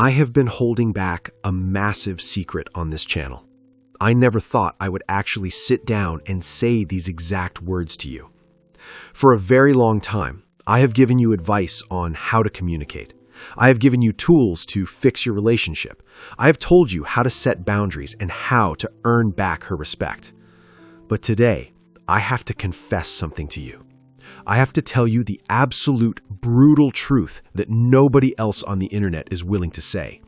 I have been holding back a massive secret on this channel. I never thought I would actually sit down and say these exact words to you. For a very long time, I have given you advice on how to communicate. I have given you tools to fix your relationship. I have told you how to set boundaries and how to earn back her respect. But today, I have to confess something to you. I have to tell you the absolute brutal truth that nobody else on the internet is willing to say.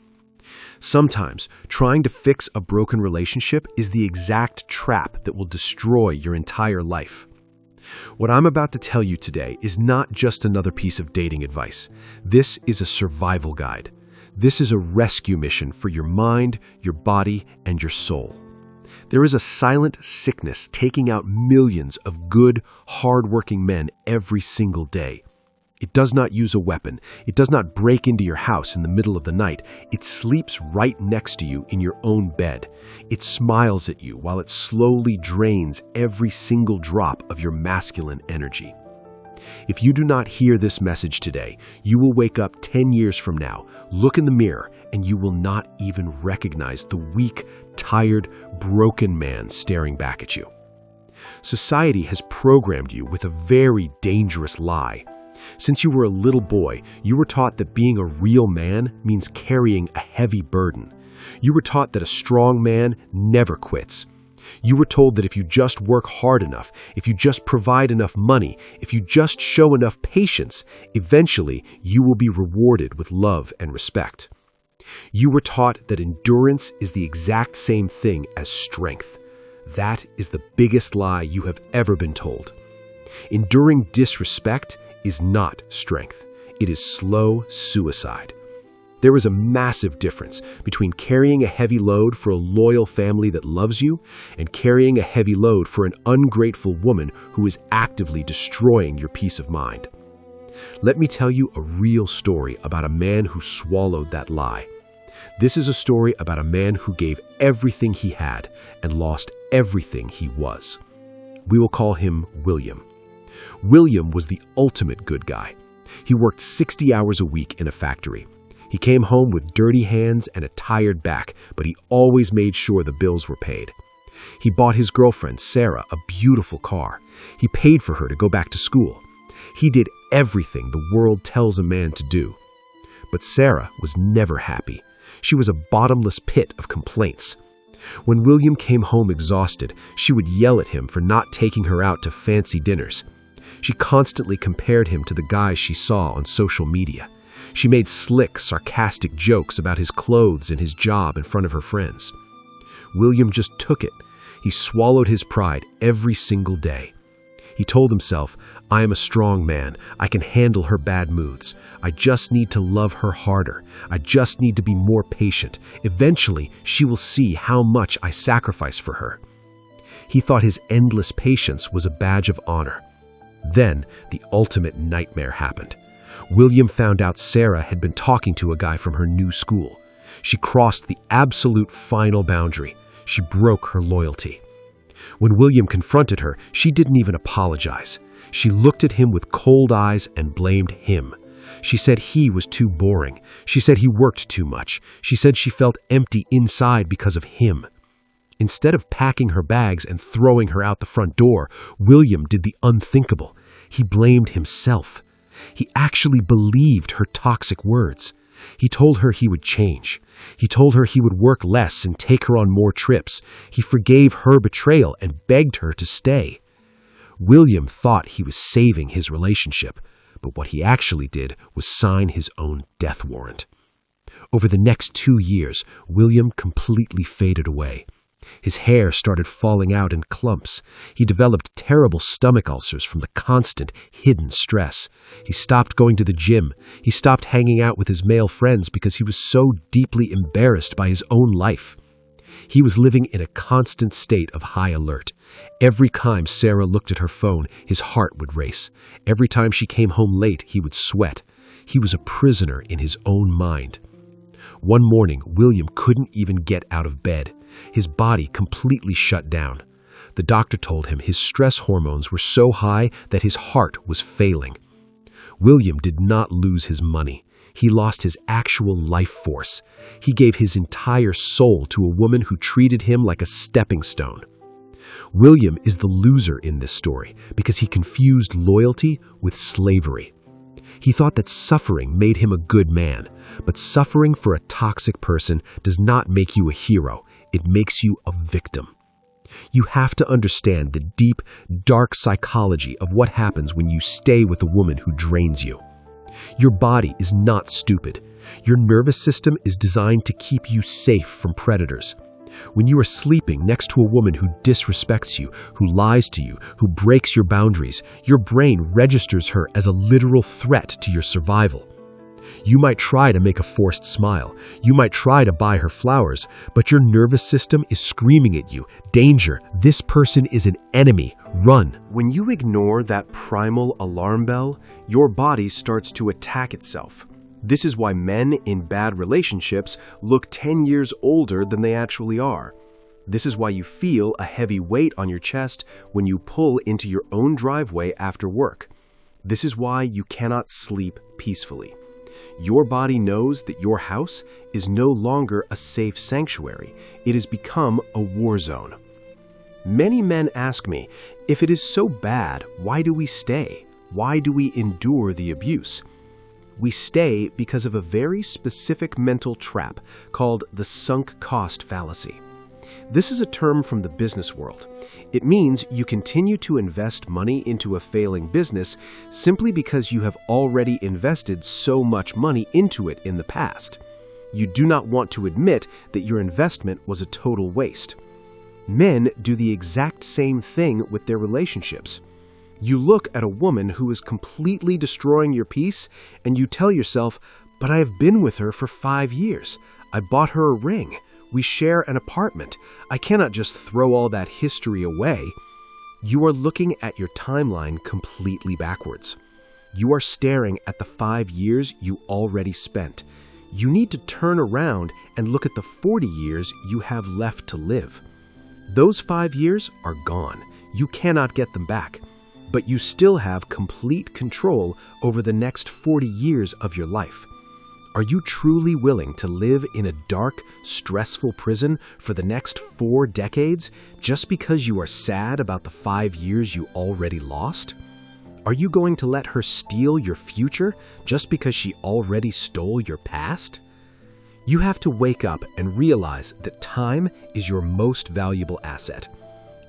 Sometimes, trying to fix a broken relationship is the exact trap that will destroy your entire life. What I'm about to tell you today is not just another piece of dating advice. This is a survival guide. This is a rescue mission for your mind, your body, and your soul. There is a silent sickness taking out millions of good, hard-working men every single day. It does not use a weapon. It does not break into your house in the middle of the night. It sleeps right next to you in your own bed. It smiles at you while it slowly drains every single drop of your masculine energy. If you do not hear this message today, you will wake up 10 years from now, look in the mirror, and you will not even recognize the weak, tired, broken man staring back at you. Society has programmed you with a very dangerous lie. Since you were a little boy, you were taught that being a real man means carrying a heavy burden. You were taught that a strong man never quits. You were told that if you just work hard enough, if you just provide enough money, if you just show enough patience, eventually you will be rewarded with love and respect. You were taught that endurance is the exact same thing as strength. That is the biggest lie you have ever been told. Enduring disrespect is not strength. It is slow suicide. There is a massive difference between carrying a heavy load for a loyal family that loves you and carrying a heavy load for an ungrateful woman who is actively destroying your peace of mind. Let me tell you a real story about a man who swallowed that lie. This is a story about a man who gave everything he had and lost everything he was. We will call him William. William was the ultimate good guy. He worked 60 hours a week in a factory. He came home with dirty hands and a tired back, but he always made sure the bills were paid. He bought his girlfriend, Sarah, a beautiful car. He paid for her to go back to school. He did everything the world tells a man to do. But Sarah was never happy. She was a bottomless pit of complaints. When William came home exhausted, she would yell at him for not taking her out to fancy dinners. She constantly compared him to the guys she saw on social media. She made slick, sarcastic jokes about his clothes and his job in front of her friends. William just took it. He swallowed his pride every single day. He told himself, "I am a strong man. I can handle her bad moods. I just need to love her harder. I just need to be more patient. Eventually, she will see how much I sacrifice for her." He thought his endless patience was a badge of honor. Then, the ultimate nightmare happened. William found out Sarah had been talking to a guy from her new school. She crossed the absolute final boundary. She broke her loyalty. When William confronted her, she didn't even apologize. She looked at him with cold eyes and blamed him. She said he was too boring. She said he worked too much. She said she felt empty inside because of him. Instead of packing her bags and throwing her out the front door, William did the unthinkable. He blamed himself. He actually believed her toxic words. He told her he would change. He told her he would work less and take her on more trips. He forgave her betrayal and begged her to stay. William thought he was saving his relationship, but what he actually did was sign his own death warrant. Over the next 2 years, William completely faded away. His hair started falling out in clumps. He developed terrible stomach ulcers from the constant, hidden stress. He stopped going to the gym. He stopped hanging out with his male friends because he was so deeply embarrassed by his own life. He was living in a constant state of high alert. Every time Sarah looked at her phone, his heart would race. Every time she came home late, he would sweat. He was a prisoner in his own mind. One morning, William couldn't even get out of bed. His body completely shut down. The doctor told him his stress hormones were so high that his heart was failing. William did not lose his money. He lost his actual life force. He gave his entire soul to a woman who treated him like a stepping stone. William is the loser in this story because he confused loyalty with slavery. He thought that suffering made him a good man, but suffering for a toxic person does not make you a hero. It makes you a victim. You have to understand the deep, dark psychology of what happens when you stay with a woman who drains you. Your body is not stupid. Your nervous system is designed to keep you safe from predators. When you are sleeping next to a woman who disrespects you, who lies to you, who breaks your boundaries, your brain registers her as a literal threat to your survival. You might try to make a forced smile. You might try to buy her flowers, but your nervous system is screaming at you, "Danger! This person is an enemy! Run!" When you ignore that primal alarm bell, your body starts to attack itself. This is why men in bad relationships look 10 years older than they actually are. This is why you feel a heavy weight on your chest when you pull into your own driveway after work. This is why you cannot sleep peacefully. Your body knows that your house is no longer a safe sanctuary. It has become a war zone. Many men ask me, if it is so bad, why do we stay? Why do we endure the abuse? We stay because of a very specific mental trap called the sunk cost fallacy. This is a term from the business world. It means you continue to invest money into a failing business simply because you have already invested so much money into it in the past. You do not want to admit that your investment was a total waste. Men do the exact same thing with their relationships. You look at a woman who is completely destroying your peace, and you tell yourself, "But I have been with her for 5 years. I bought her a ring. We share an apartment. I cannot just throw all that history away." You are looking at your timeline completely backwards. You are staring at the 5 years you already spent. You need to turn around and look at the 40 years you have left to live. Those 5 years are gone. You cannot get them back. But you still have complete control over the next 40 years of your life. Are you truly willing to live in a dark, stressful prison for the next 4 decades just because you are sad about the 5 years you already lost? Are you going to let her steal your future just because she already stole your past? You have to wake up and realize that time is your most valuable asset.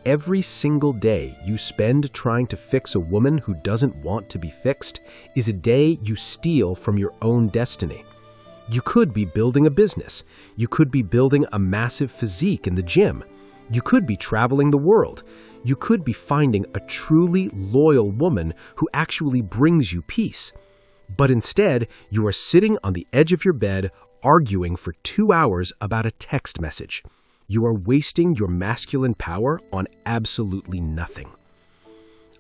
Every single day you spend trying to fix a woman who doesn't want to be fixed is a day you steal from your own destiny. You could be building a business. You could be building a massive physique in the gym. You could be traveling the world. You could be finding a truly loyal woman who actually brings you peace. But instead, you are sitting on the edge of your bed arguing for 2 hours about a text message. You are wasting your masculine power on absolutely nothing.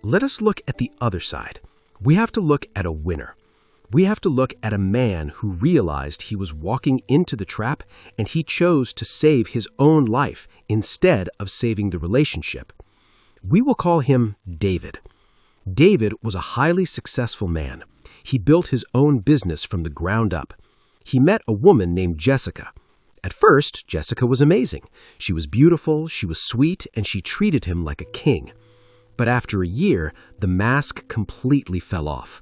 Let us look at the other side. We have to look at a winner. We have to look at a man who realized he was walking into the trap and he chose to save his own life instead of saving the relationship. We will call him David. David was a highly successful man. He built his own business from the ground up. He met a woman named Jessica. At first, Jessica was amazing. She was beautiful, she was sweet, and she treated him like a king. But after a year, the mask completely fell off.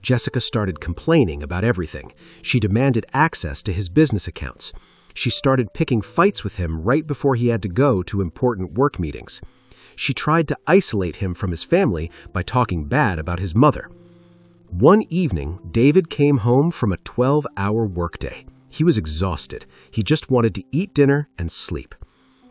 Jessica started complaining about everything. She demanded access to his business accounts. She started picking fights with him right before he had to go to important work meetings. She tried to isolate him from his family by talking bad about his mother. One evening, David came home from a 12-hour workday. He was exhausted. He just wanted to eat dinner and sleep.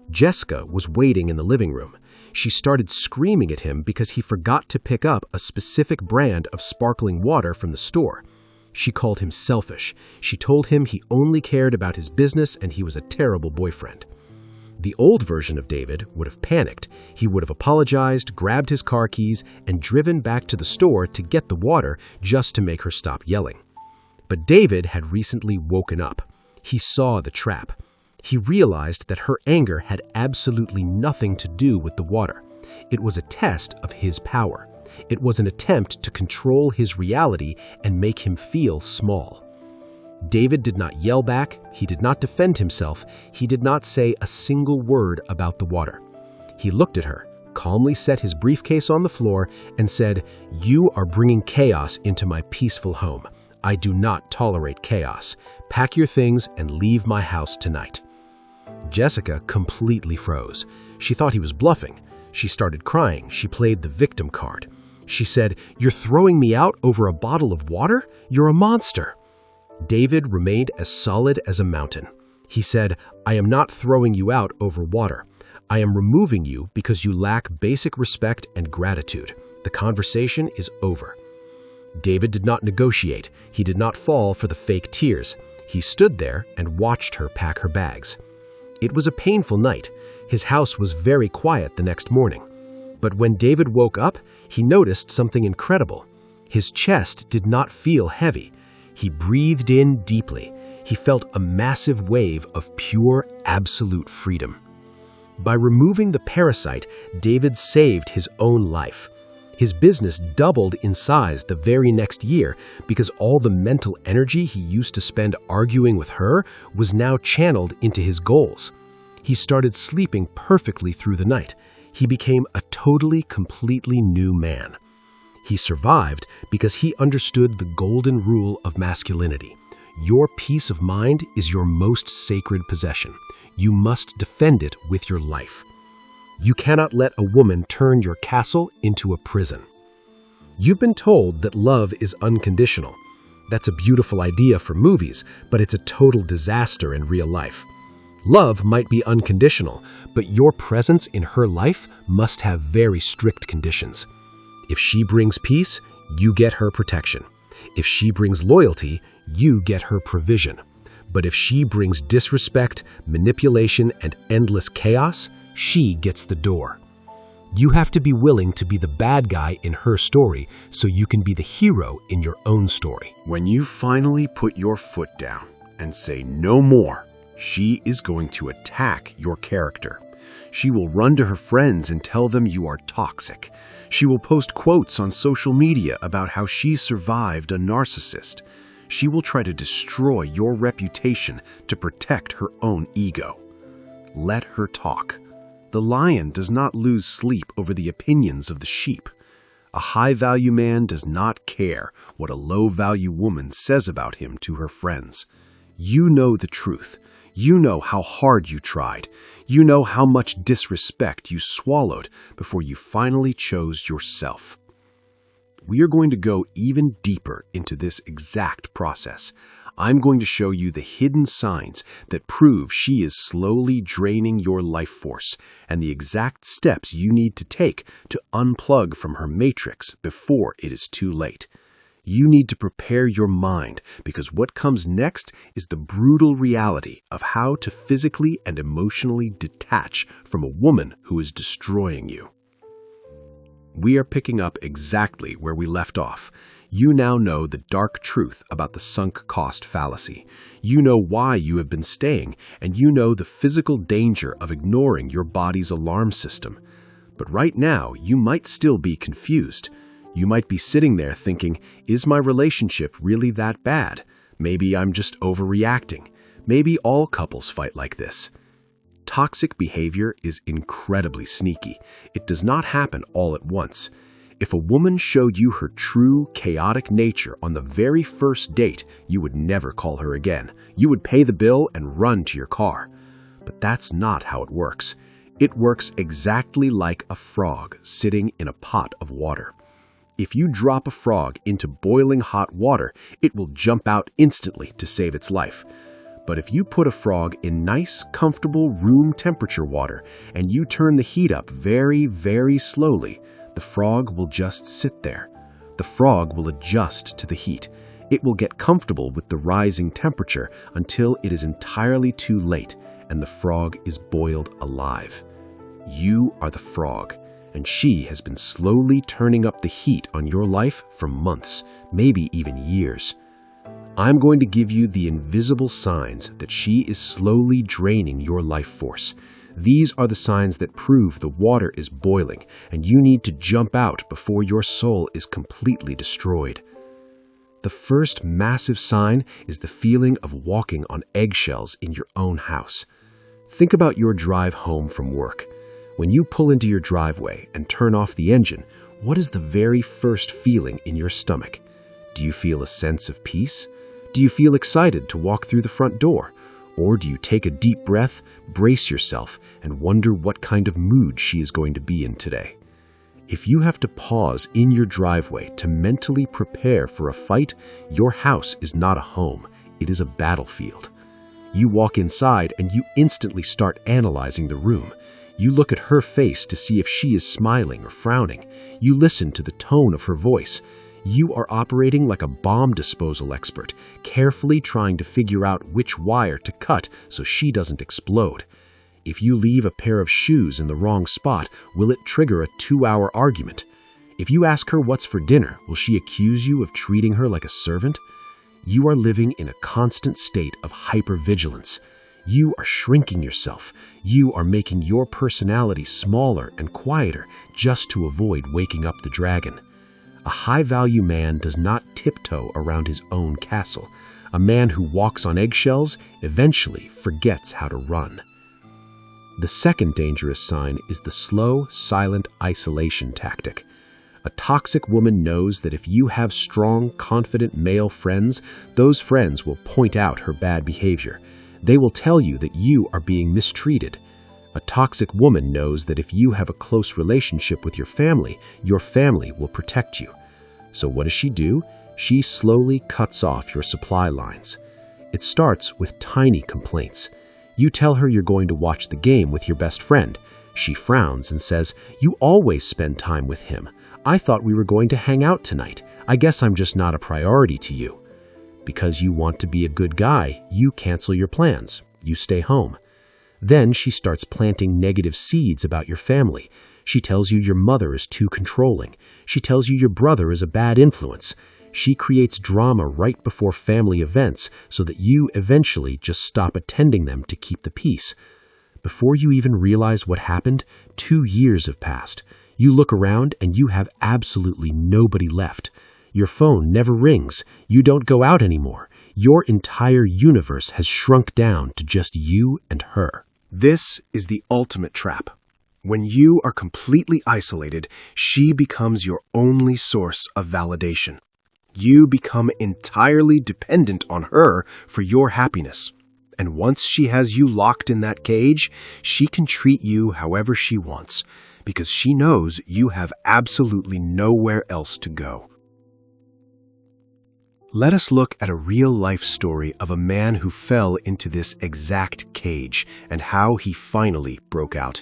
Jessica was waiting in the living room. She started screaming at him because he forgot to pick up a specific brand of sparkling water from the store. She called him selfish. She told him he only cared about his business and he was a terrible boyfriend. The old version of David would have panicked. He would have apologized, grabbed his car keys, and driven back to the store to get the water just to make her stop yelling. But David had recently woken up. He saw the trap. He realized that her anger had absolutely nothing to do with the water. It was a test of his power. It was an attempt to control his reality and make him feel small. David did not yell back, he did not defend himself, he did not say a single word about the water. He looked at her, calmly set his briefcase on the floor, and said, "You are bringing chaos into my peaceful home. I do not tolerate chaos. Pack your things and leave my house tonight." Jessica completely froze. She thought he was bluffing. She started crying. She played the victim card. She said, "You're throwing me out over a bottle of water? You're a monster." David remained as solid as a mountain. He said, "I am not throwing you out over water. I am removing you because you lack basic respect and gratitude. The conversation is over." David did not negotiate. He did not fall for the fake tears. He stood there and watched her pack her bags. It was a painful night. His house was very quiet the next morning. But when David woke up, he noticed something incredible. His chest did not feel heavy. He breathed in deeply. He felt a massive wave of pure, absolute freedom. By removing the parasite, David saved his own life. His business doubled in size the very next year because all the mental energy he used to spend arguing with her was now channeled into his goals. He started sleeping perfectly through the night. He became a totally, completely new man. He survived because he understood the golden rule of masculinity. Your peace of mind is your most sacred possession. You must defend it with your life. You cannot let a woman turn your castle into a prison. You've been told that love is unconditional. That's a beautiful idea for movies, but it's a total disaster in real life. Love might be unconditional, but your presence in her life must have very strict conditions. If she brings peace, you get her protection. If she brings loyalty, you get her provision. But if she brings disrespect, manipulation, and endless chaos, she gets the door. You have to be willing to be the bad guy in her story so you can be the hero in your own story. When you finally put your foot down and say no more, she is going to attack your character. She will run to her friends and tell them you are toxic. She will post quotes on social media about how she survived a narcissist. She will try to destroy your reputation to protect her own ego. Let her talk. The lion does not lose sleep over the opinions of the sheep. A high-value man does not care what a low-value woman says about him to her friends. You know the truth. You know how hard you tried. You know how much disrespect you swallowed before you finally chose yourself. We are going to go even deeper into this exact process. I'm going to show you the hidden signs that prove she is slowly draining your life force and the exact steps you need to take to unplug from her matrix before it is too late. You need to prepare your mind because what comes next is the brutal reality of how to physically and emotionally detach from a woman who is destroying you. We are picking up exactly where we left off. You now know the dark truth about the sunk cost fallacy. You know why you have been staying, and you know the physical danger of ignoring your body's alarm system. But right now, you might still be confused. You might be sitting there thinking, is my relationship really that bad? Maybe I'm just overreacting. Maybe all couples fight like this. Toxic behavior is incredibly sneaky. It does not happen all at once. If a woman showed you her true, chaotic nature on the very first date, you would never call her again. You would pay the bill and run to your car. But that's not how it works. It works exactly like a frog sitting in a pot of water. If you drop a frog into boiling hot water, it will jump out instantly to save its life. But if you put a frog in nice, comfortable room temperature water and you turn the heat up very, very slowly, the frog will just sit there. The frog will adjust to the heat. It will get comfortable with the rising temperature until it is entirely too late and the frog is boiled alive. You are the frog, and she has been slowly turning up the heat on your life for months, maybe even years. I'm going to give you the invisible signs that she is slowly draining your life force. These are the signs that prove the water is boiling, and you need to jump out before your soul is completely destroyed. The first massive sign is the feeling of walking on eggshells in your own house. Think about your drive home from work. When you pull into your driveway and turn off the engine, what is the very first feeling in your stomach? Do you feel a sense of peace? Do you feel excited to walk through the front door? Or do you take a deep breath, brace yourself, and wonder what kind of mood she is going to be in today? If you have to pause in your driveway to mentally prepare for a fight, your house is not a home, it is a battlefield. You walk inside and you instantly start analyzing the room. You look at her face to see if she is smiling or frowning. You listen to the tone of her voice. You are operating like a bomb disposal expert, carefully trying to figure out which wire to cut so she doesn't explode. If you leave a pair of shoes in the wrong spot, will it trigger a 2-hour argument? If you ask her what's for dinner, will she accuse you of treating her like a servant? You are living in a constant state of hypervigilance. You are shrinking yourself. You are making your personality smaller and quieter just to avoid waking up the dragon. A high-value man does not tiptoe around his own castle. A man who walks on eggshells eventually forgets how to run. The second dangerous sign is the slow, silent isolation tactic. A toxic woman knows that if you have strong, confident male friends, those friends will point out her bad behavior. They will tell you that you are being mistreated. A toxic woman knows that if you have a close relationship with your family will protect you. So what does she do? She slowly cuts off your supply lines. It starts with tiny complaints. You tell her you're going to watch the game with your best friend. She frowns and says, "You always spend time with him. I thought we were going to hang out tonight. I guess I'm just not a priority to you." Because you want to be a good guy, you cancel your plans. You stay home. Then she starts planting negative seeds about your family. She tells you your mother is too controlling. She tells you your brother is a bad influence. She creates drama right before family events so that you eventually just stop attending them to keep the peace. Before you even realize what happened, 2 years have passed. You look around and you have absolutely nobody left. Your phone never rings. You don't go out anymore. Your entire universe has shrunk down to just you and her. This is the ultimate trap. When you are completely isolated, she becomes your only source of validation. You become entirely dependent on her for your happiness. And once she has you locked in that cage, she can treat you however she wants, because she knows you have absolutely nowhere else to go. Let us look at a real-life story of a man who fell into this exact cage and how he finally broke out.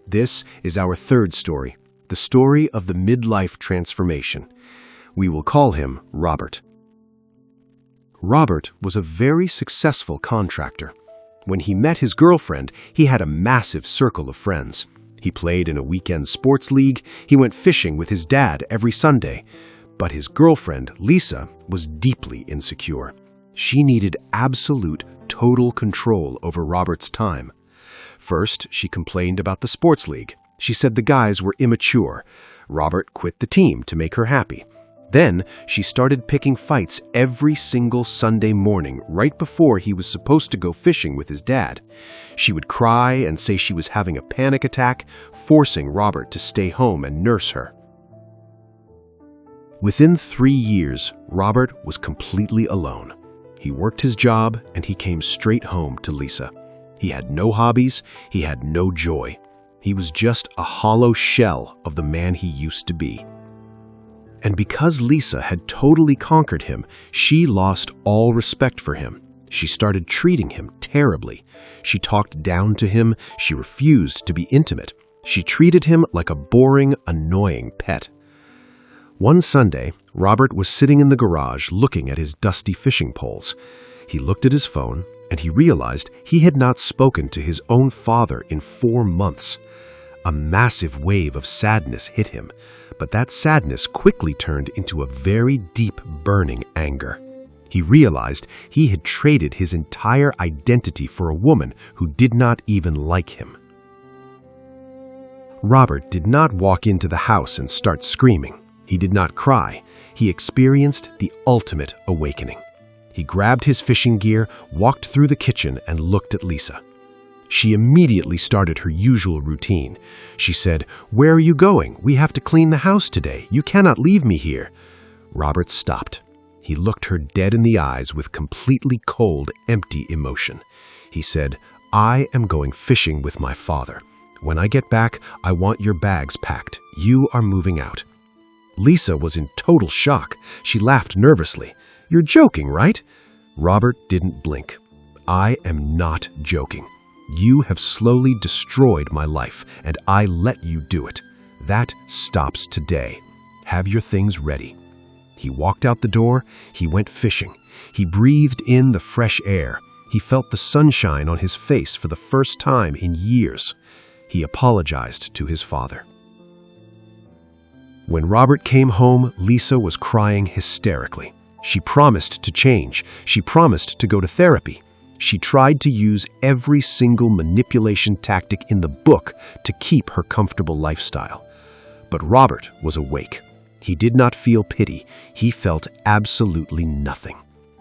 This is our third story, the story of the midlife transformation. We will call him Robert. Robert was a very successful contractor. When he met his girlfriend, he had a massive circle of friends. He played in a weekend sports league. He went fishing with his dad every Sunday. But his girlfriend, Lisa, was deeply insecure. She needed absolute, total control over Robert's time. First, she complained about the sports league. She said the guys were immature. Robert quit the team to make her happy. Then, she started picking fights every single Sunday morning right before he was supposed to go fishing with his dad. She would cry and say she was having a panic attack, forcing Robert to stay home and nurse her. Within 3 years, Robert was completely alone. He worked his job and he came straight home to Lisa. He had no hobbies, he had no joy. He was just a hollow shell of the man he used to be. And because Lisa had totally conquered him, she lost all respect for him. She started treating him terribly. She talked down to him. She refused to be intimate. She treated him like a boring, annoying pet. One Sunday, Robert was sitting in the garage looking at his dusty fishing poles. He looked at his phone and he realized he had not spoken to his own father in 4 months. A massive wave of sadness hit him, but that sadness quickly turned into a very deep, burning anger. He realized he had traded his entire identity for a woman who did not even like him. Robert did not walk into the house and start screaming. He did not cry. He experienced the ultimate awakening. He grabbed his fishing gear, walked through the kitchen, and looked at Lisa. She immediately started her usual routine. She said, "Where are you going? We have to clean the house today. You cannot leave me here." Robert stopped. He looked her dead in the eyes with completely cold, empty emotion. He said, "I am going fishing with my father. When I get back, I want your bags packed. You are moving out." Lisa was in total shock. She laughed nervously. "You're joking, right?" Robert didn't blink. "I am not joking. You have slowly destroyed my life, and I let you do it. That stops today. Have your things ready." He walked out the door. He went fishing. He breathed in the fresh air. He felt the sunshine on his face for the first time in years. He apologized to his father. When Robert came home, Lisa was crying hysterically. She promised to change. She promised to go to therapy. She tried to use every single manipulation tactic in the book to keep her comfortable lifestyle. But Robert was awake. He did not feel pity. He felt absolutely nothing.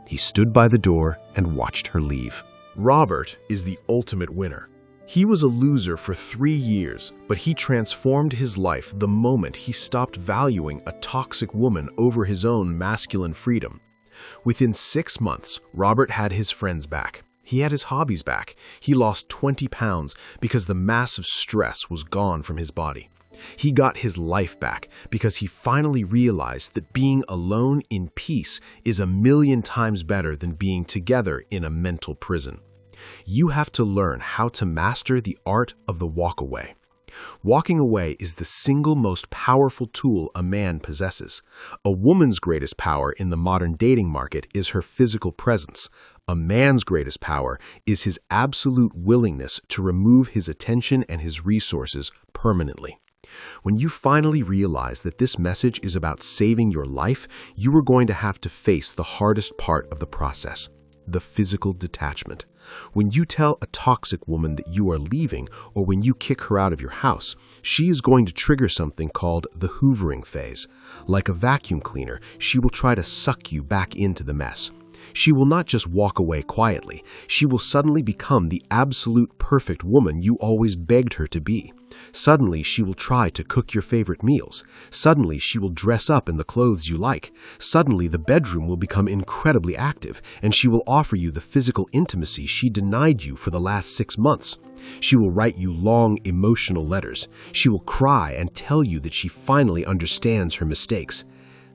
He stood by the door and watched her leave. Robert is the ultimate winner. He was a loser for 3 years, but he transformed his life the moment he stopped valuing a toxic woman over his own masculine freedom. Within 6 months, Robert had his friends back. He had his hobbies back. He lost 20 pounds because the massive stress was gone from his body. He got his life back because he finally realized that being alone in peace is 1,000,000 times better than being together in a mental prison. You have to learn how to master the art of the walk-away. Walking away is the single most powerful tool a man possesses. A woman's greatest power in the modern dating market is her physical presence. A man's greatest power is his absolute willingness to remove his attention and his resources permanently. When you finally realize that this message is about saving your life, you are going to have to face the hardest part of the process, the physical detachment. When you tell a toxic woman that you are leaving, or when you kick her out of your house, she is going to trigger something called the hoovering phase. Like a vacuum cleaner, she will try to suck you back into the mess. She will not just walk away quietly. She will suddenly become the absolute perfect woman you always begged her to be. Suddenly, she will try to cook your favorite meals. Suddenly, she will dress up in the clothes you like. Suddenly, the bedroom will become incredibly active, and she will offer you the physical intimacy she denied you for the last 6 months. She will write you long, emotional letters. She will cry and tell you that she finally understands her mistakes.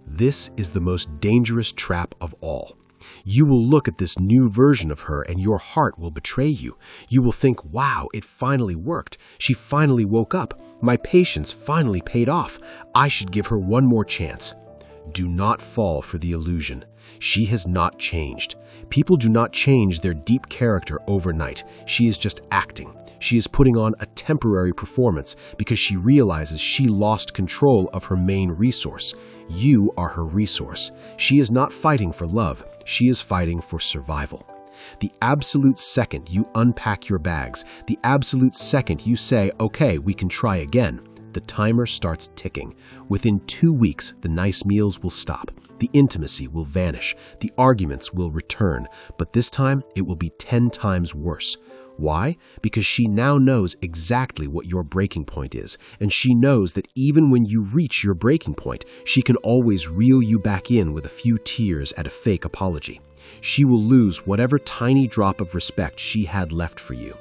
This is the most dangerous trap of all. You will look at this new version of her and your heart will betray you. You will think, wow, it finally worked. She finally woke up. My patience finally paid off. I should give her one more chance. Do not fall for the illusion. She has not changed. People do not change their deep character overnight. She is just acting. She is putting on a temporary performance because she realizes she lost control of her main resource. You are her resource. She is not fighting for love. She is fighting for survival. The absolute second you unpack your bags, the absolute second you say, okay, we can try again, the timer starts ticking. Within 2 weeks, the nice meals will stop. The intimacy will vanish. The arguments will return. But this time, it will be 10 times worse. Why? Because she now knows exactly what your breaking point is, and she knows that even when you reach your breaking point, she can always reel you back in with a few tears at a fake apology. She will lose whatever tiny drop of respect she had left for you.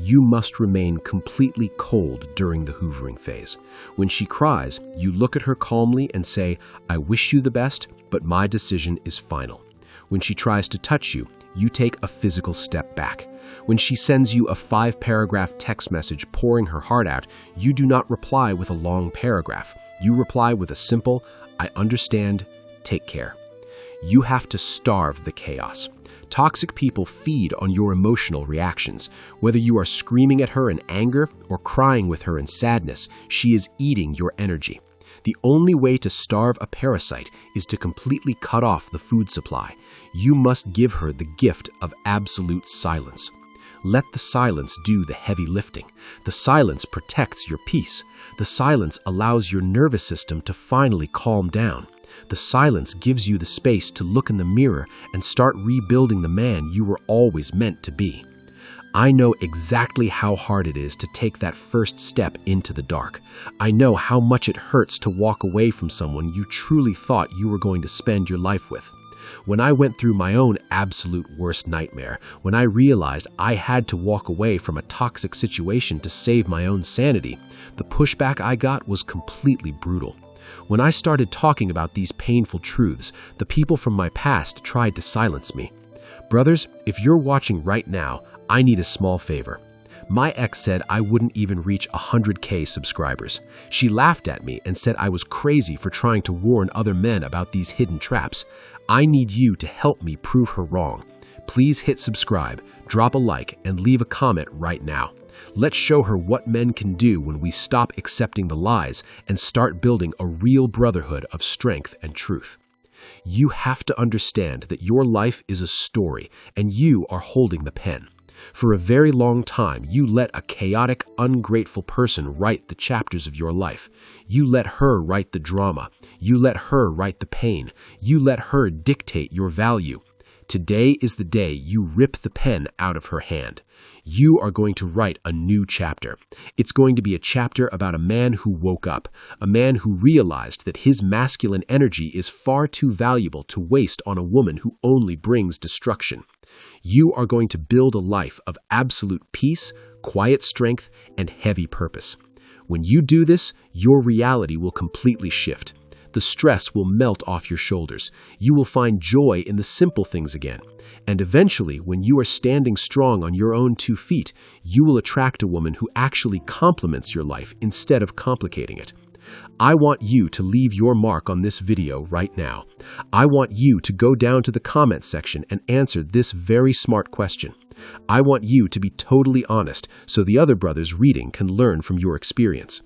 You must remain completely cold during the hoovering phase. When she cries, you look at her calmly and say, I wish you the best, but my decision is final. When she tries to touch you, you take a physical step back. When she sends you a 5-paragraph text message pouring her heart out, you do not reply with a long paragraph. You reply with a simple, I understand, take care. You have to starve the chaos. Toxic people feed on your emotional reactions. Whether you are screaming at her in anger or crying with her in sadness, she is eating your energy. The only way to starve a parasite is to completely cut off the food supply. You must give her the gift of absolute silence. Let the silence do the heavy lifting. The silence protects your peace. The silence allows your nervous system to finally calm down. The silence gives you the space to look in the mirror and start rebuilding the man you were always meant to be. I know exactly how hard it is to take that first step into the dark. I know how much it hurts to walk away from someone you truly thought you were going to spend your life with. When I went through my own absolute worst nightmare, when I realized I had to walk away from a toxic situation to save my own sanity, the pushback I got was completely brutal. When I started talking about these painful truths, the people from my past tried to silence me. Brothers, if you're watching right now, I need a small favor. My ex said I wouldn't even reach 100K subscribers. She laughed at me and said I was crazy for trying to warn other men about these hidden traps. I need you to help me prove her wrong. Please hit subscribe, drop a like, and leave a comment right now. Let's show her what men can do when we stop accepting the lies and start building a real brotherhood of strength and truth. You have to understand that your life is a story and you are holding the pen. For a very long time, you let a chaotic, ungrateful person write the chapters of your life. You let her write the drama. You let her write the pain. You let her dictate your value. Today is the day you rip the pen out of her hand. You are going to write a new chapter. It's going to be a chapter about a man who woke up, a man who realized that his masculine energy is far too valuable to waste on a woman who only brings destruction. You are going to build a life of absolute peace, quiet strength, and heavy purpose. When you do this, your reality will completely shift. The stress will melt off your shoulders. You will find joy in the simple things again. And eventually, when you are standing strong on your own 2 feet, you will attract a woman who actually complements your life instead of complicating it. I want you to leave your mark on this video right now. I want you to go down to the comment section and answer this very smart question. I want you to be totally honest so the other brothers reading can learn from your experience.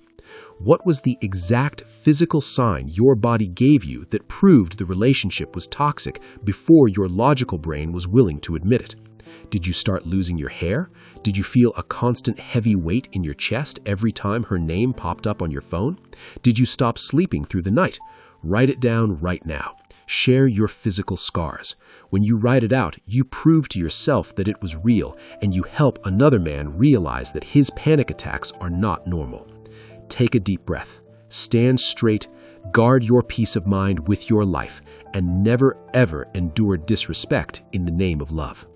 What was the exact physical sign your body gave you that proved the relationship was toxic before your logical brain was willing to admit it? Did you start losing your hair? Did you feel a constant heavy weight in your chest every time her name popped up on your phone? Did you stop sleeping through the night? Write it down right now. Share your physical scars. When you write it out, you prove to yourself that it was real, and you help another man realize that his panic attacks are not normal. Take a deep breath. Stand straight. Guard your peace of mind with your life, and never ever endure disrespect in the name of love.